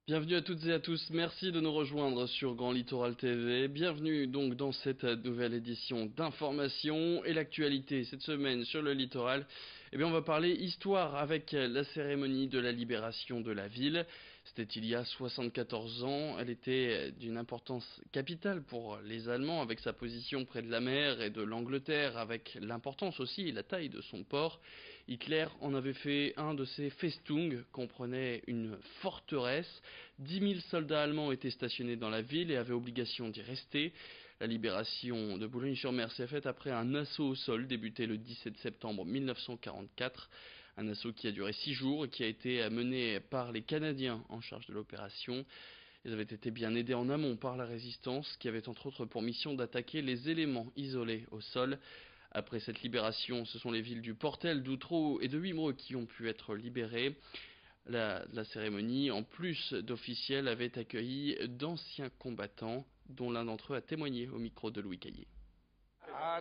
Bienvenue à toutes et à tous, merci de nous rejoindre sur Grand Littoral TV. Bienvenue donc dans cette nouvelle édition d'information et l'actualité cette semaine sur le littoral. Eh bien on va parler histoire avec la cérémonie de la libération de la ville. C'était il y a 74 ans, elle était d'une importance capitale pour les Allemands avec sa position près de la mer et de l'Angleterre, avec l'importance aussi et la taille de son port. Hitler en avait fait un de ses Festung, comprenait une forteresse. 10 000 soldats allemands étaient stationnés dans la ville et avaient obligation d'y rester. La libération de Boulogne-sur-Mer s'est faite après un assaut au sol débuté le 17 septembre 1944. Un assaut qui a duré 6 jours et qui a été mené par les Canadiens en charge de l'opération. Ils avaient été bien aidés en amont par la résistance qui avait entre autres pour mission d'attaquer les éléments isolés au sol. Après cette libération, ce sont les villes du Portel, d'Outreau et de Wimereux qui ont pu être libérées. La cérémonie, en plus d'officiels, avait accueilli d'anciens combattants, dont l'un d'entre eux a témoigné au micro de Louis Caillé.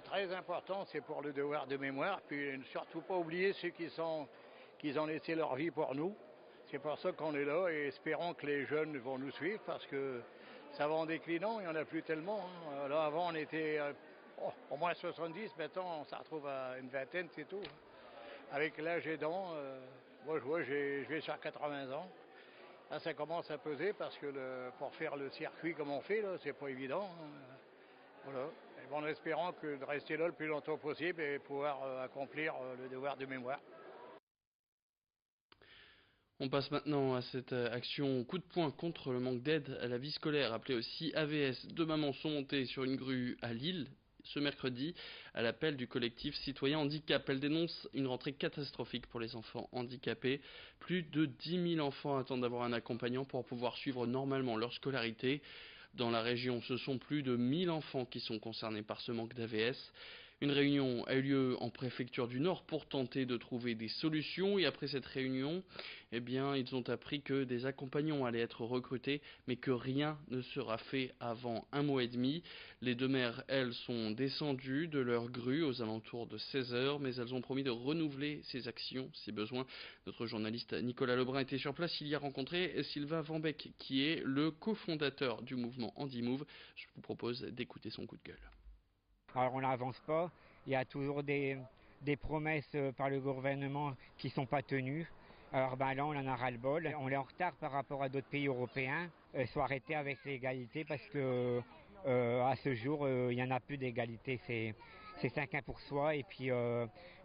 Très important, c'est pour le devoir de mémoire, puis ne surtout pas oublier ceux qui ont laissé leur vie pour nous. C'est pour ça qu'on est là et espérons que les jeunes vont nous suivre parce que ça va en déclinant, il n'y en a plus tellement. Là avant on était au moins 70, maintenant on s'en retrouve à une vingtaine, c'est tout. Avec l'âge aidant, moi je vois, je vais sur 80 ans. Là ça commence à peser parce que pour faire le circuit comme on fait, là, c'est pas évident. Voilà. Et bon, en espérant que de rester là le plus longtemps possible et pouvoir accomplir le devoir de mémoire. On passe maintenant à cette action coup de poing contre le manque d'aide à la vie scolaire, appelée aussi AVS. Deux mamans sont montées sur une grue à Lille ce mercredi à l'appel du collectif Citoyen Handicap. Elle dénonce une rentrée catastrophique pour les enfants handicapés. Plus de 10 000 enfants attendent d'avoir un accompagnant pour pouvoir suivre normalement leur scolarité. Dans la région, ce sont plus de 1 000 enfants qui sont concernés par ce manque d'AVS. Une réunion a eu lieu en préfecture du Nord pour tenter de trouver des solutions et après cette réunion, eh bien, ils ont appris que des accompagnants allaient être recrutés, mais que rien ne sera fait avant un mois et demi. Les deux mères, elles, sont descendues de leur grue aux alentours de 16 heures, mais elles ont promis de renouveler ces actions si besoin. Notre journaliste Nicolas Lebrun était sur place. Il y a rencontré Sylvain Vanbeck, qui est le cofondateur du mouvement HandiMove. Je vous propose d'écouter son coup de gueule. Alors on n'avance pas, il y a toujours des promesses par le gouvernement qui ne sont pas tenues. Alors là on en a ras-le-bol, on est en retard par rapport à d'autres pays européens. Il faut arrêter avec l'égalité parce que à ce jour il n'y en a plus d'égalité, c'est chacun pour soi et puis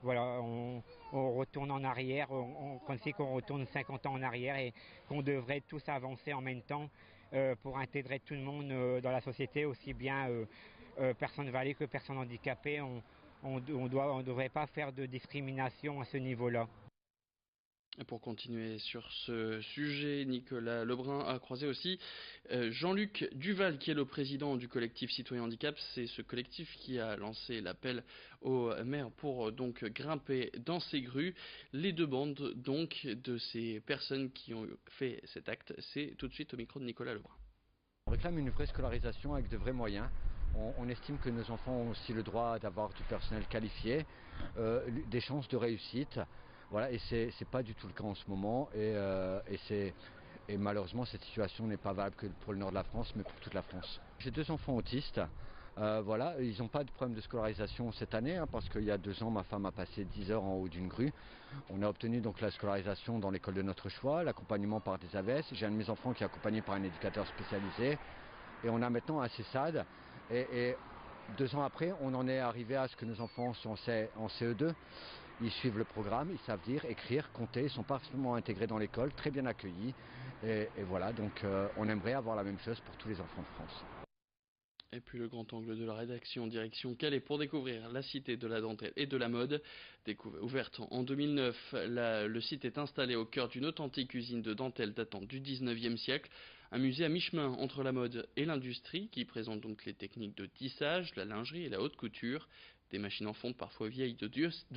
voilà, on retourne en arrière, on sait qu'on retourne 50 ans en arrière et qu'on devrait tous avancer en même temps pour intégrer tout le monde dans la société, aussi bien personnes valides que personnes handicapées. On ne devrait pas faire de discrimination à ce niveau-là. Et pour continuer sur ce sujet, Nicolas Lebrun a croisé aussi Jean-Luc Duval, qui est le président du collectif Citoyen Handicap. C'est ce collectif qui a lancé l'appel aux maires pour donc grimper dans ces grues. Les deux bandes donc de ces personnes qui ont fait cet acte, c'est tout de suite au micro de Nicolas Lebrun. On réclame une vraie scolarisation avec de vrais moyens. On estime que nos enfants ont aussi le droit d'avoir du personnel qualifié, des chances de réussite. Voilà, et c'est pas du tout le cas en ce moment. Et malheureusement, cette situation n'est pas valable que pour le nord de la France, mais pour toute la France. J'ai deux enfants autistes. Voilà, ils n'ont pas de problème de scolarisation cette année, parce qu'il y a 2 ans, ma femme a passé 10 heures en haut d'une grue. On a obtenu donc la scolarisation dans l'école de notre choix, l'accompagnement par des AVS. J'ai un de mes enfants qui est accompagné par un éducateur spécialisé. Et on a maintenant un CESAD. Et 2 ans après, on en est arrivé à ce que nos enfants sont en CE2. Ils suivent le programme, ils savent lire, écrire, compter, ils sont parfaitement intégrés dans l'école, très bien accueillis. Et voilà, donc on aimerait avoir la même chose pour tous les enfants de France. Et puis le grand angle de la rédaction, direction Calais pour découvrir la cité de la dentelle et de la mode. Ouverte en 2009, le site est installé au cœur d'une authentique usine de dentelle datant du 19e siècle. Un musée à mi-chemin entre la mode et l'industrie qui présente donc les techniques de tissage, la lingerie et la haute couture. Des machines en fonte parfois vieilles de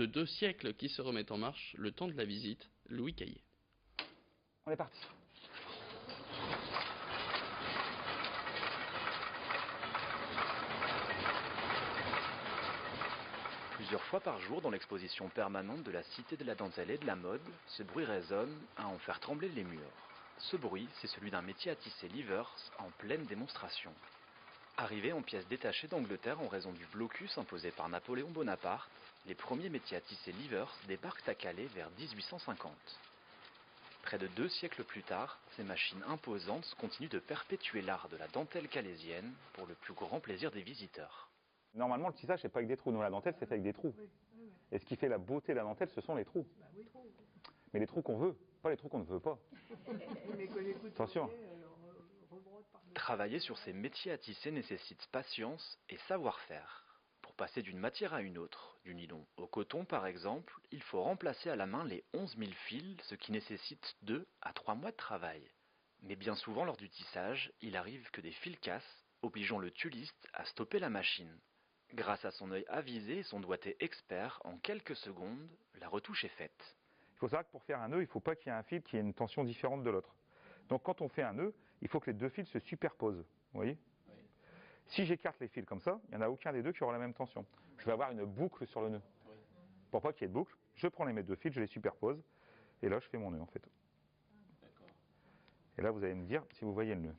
2 siècles qui se remettent en marche le temps de la visite. Louis Caillé. On est parti. Plusieurs fois par jour, dans l'exposition permanente de la Cité de la Dentelle et de la Mode, ce bruit résonne à en faire trembler les murs. Ce bruit, c'est celui d'un métier à tisser livers en pleine démonstration. Arrivés en pièces détachées d'Angleterre en raison du blocus imposé par Napoléon Bonaparte, les premiers métiers à tisser livers débarquent à Calais vers 1850. Près de 2 siècles plus tard, ces machines imposantes continuent de perpétuer l'art de la dentelle calaisienne pour le plus grand plaisir des visiteurs. Normalement, le tissage, c'est pas avec des trous. Nous, la dentelle, c'est fait avec des trous. Et ce qui fait la beauté de la dentelle, ce sont les trous. Mais les trous qu'on veut, pas les trous qu'on ne veut pas. Attention. Travailler sur ces métiers à tisser nécessite patience et savoir-faire. Pour passer d'une matière à une autre, du nylon au coton par exemple, il faut remplacer à la main les 11 000 fils, ce qui nécessite 2 à 3 mois de travail. Mais bien souvent lors du tissage, il arrive que des fils cassent, obligeant le tulliste à stopper la machine. Grâce à son œil avisé et son doigté expert, en quelques secondes, la retouche est faite. Il faut savoir que pour faire un nœud, il ne faut pas qu'il y ait un fil qui ait une tension différente de l'autre. Donc quand on fait un nœud, il faut que les deux fils se superposent. Vous voyez ? Oui. Si j'écarte les fils comme ça, il n'y en a aucun des deux qui aura la même tension. Je vais avoir une boucle sur le nœud. Oui. Pour pas qu'il y ait de boucle, je prends mes deux fils, je les superpose, et là je fais mon nœud en fait. Et là vous allez me dire si vous voyez le nœud.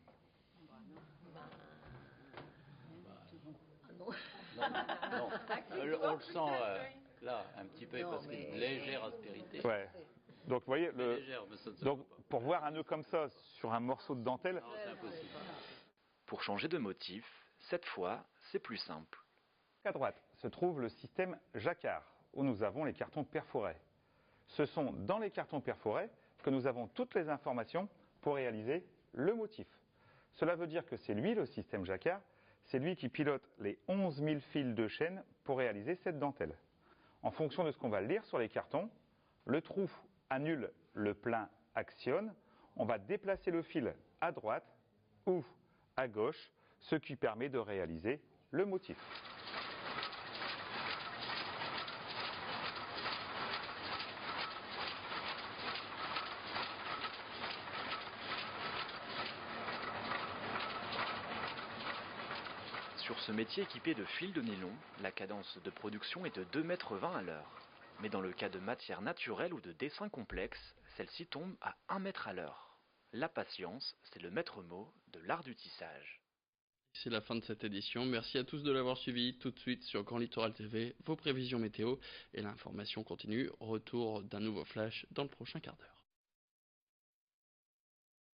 Non. On le sent là un petit peu parce qu'il y a une légère aspérité. Ouais. Donc vous voyez, donc, pour voir un nœud comme ça sur un morceau de dentelle, c'est impossible. Pour changer de motif, cette fois, c'est plus simple. À droite se trouve le système jacquard, où nous avons les cartons perforés. Ce sont dans les cartons perforés que nous avons toutes les informations pour réaliser le motif. Cela veut dire que c'est lui, le système jacquard, c'est lui qui pilote les 11 000 fils de chaîne pour réaliser cette dentelle. En fonction de ce qu'on va lire sur les cartons, le trou annule le plein actionne, on va déplacer le fil à droite ou à gauche, ce qui permet de réaliser le motif. Sur ce métier équipé de fils de nylon, la cadence de production est de 2,20 m à l'heure. Mais dans le cas de matière naturelle ou de dessins complexes, celle-ci tombe à 1 mètre à l'heure. La patience, c'est le maître mot de l'art du tissage. C'est la fin de cette édition. Merci à tous de l'avoir suivi. Tout de suite sur Grand Littoral TV, vos prévisions météo et l'information continue. Retour d'un nouveau flash dans le prochain quart d'heure.